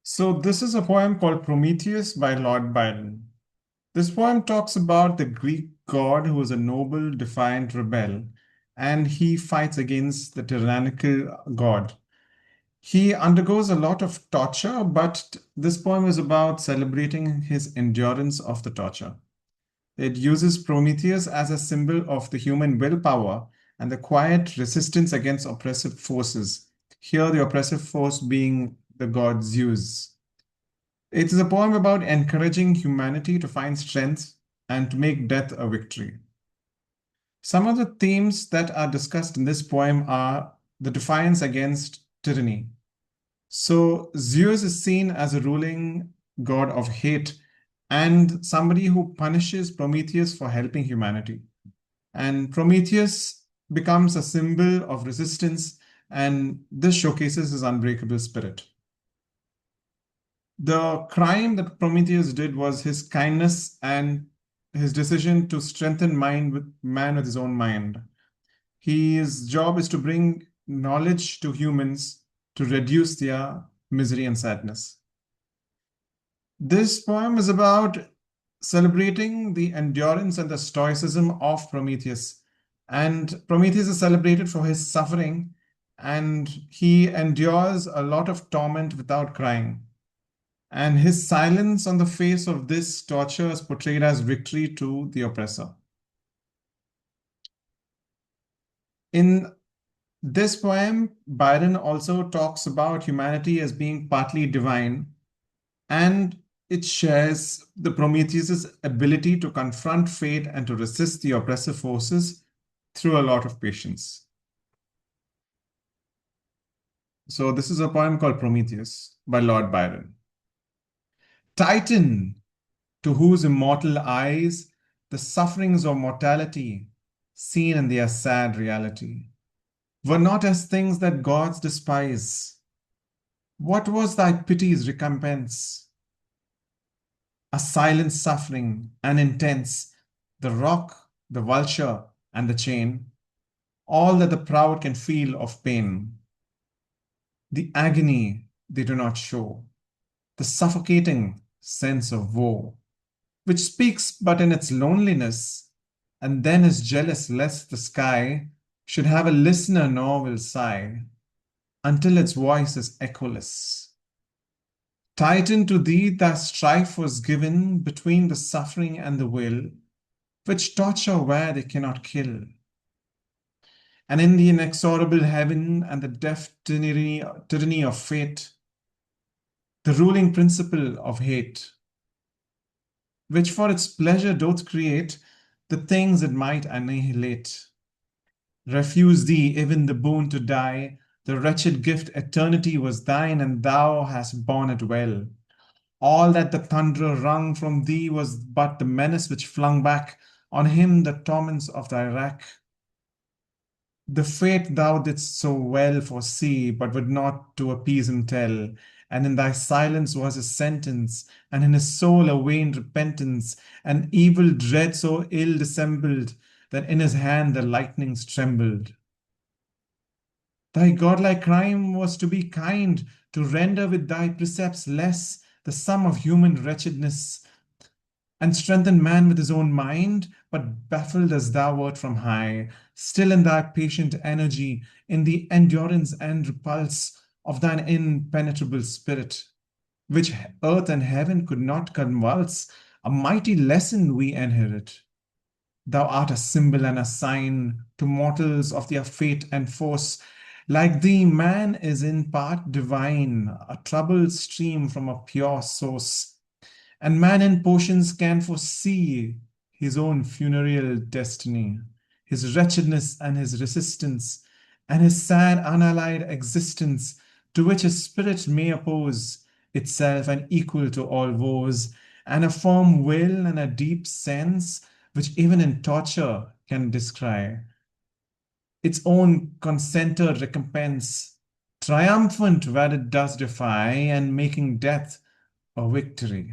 So, this is a poem called Prometheus by Lord Byron. This poem talks about the Greek god who is a noble, defiant rebel, and he fights against the tyrannical god. He undergoes a lot of torture, but this poem is about celebrating his endurance of the torture. It uses Prometheus as a symbol of the human willpower and the quiet resistance against oppressive forces. Here, the oppressive force being the god Zeus. It is a poem about encouraging humanity to find strength and to make death a victory. Some of the themes that are discussed in this poem are the defiance against tyranny. So, Zeus is seen as a ruling god of hate and somebody who punishes Prometheus for helping humanity. And Prometheus becomes a symbol of resistance, and this showcases his unbreakable spirit. The crime that Prometheus did was his kindness and his decision to strengthen man with his own mind. His job is to bring knowledge to humans to reduce their misery and sadness. This poem is about celebrating the endurance and the stoicism of Prometheus. And Prometheus is celebrated for his suffering, and he endures a lot of torment without crying. And his silence on the face of this torture is portrayed as victory to the oppressor. In this poem, Byron also talks about humanity as being partly divine, and it shares the Prometheus's ability to confront fate and to resist the oppressive forces through a lot of patience. So this is a poem called Prometheus by Lord Byron. Titan, to whose immortal eyes the sufferings of mortality, seen in their sad reality, were not as things that gods despise. What was thy pity's recompense? A silent suffering and intense, the rock, the vulture, and the chain, all that the proud can feel of pain. The agony they do not show, the suffocating sense of woe, which speaks but in its loneliness, and then is jealous lest the sky should have a listener nor will sigh, until its voice is echoless. Titan, to thee thy strife was given between the suffering and the will, which torture where they cannot kill. And in the inexorable heaven and the deaf tyranny of fate, the ruling principle of hate, which for its pleasure doth create the things it might annihilate. Refuse thee even the boon to die, the wretched gift eternity was thine, and thou hast borne it well. All that the thunderer wrung from thee was but the menace which flung back on him the torments of thy rack. The fate thou didst so well foresee, but would not to appease him tell. And in thy silence was his sentence, and in his soul a vain repentance, an evil dread so ill dissembled, that in his hand the lightnings trembled. Thy godlike crime was to be kind, to render with thy precepts less the sum of human wretchedness, and strengthen man with his own mind, but baffled as thou wert from high, still in thy patient energy, in the endurance and repulse of thine impenetrable spirit, which earth and heaven could not convulse, a mighty lesson we inherit. Thou art a symbol and a sign to mortals of their fate and force. Like thee, man is in part divine, a troubled stream from a pure source. And man in potions can foresee his own funereal destiny, his wretchedness and his resistance, and his sad unallied existence, to which his spirit may oppose itself and equal to all woes, and a firm will and a deep sense, which even in torture can descry its own concentered recompense, triumphant where it does defy, and making death a victory.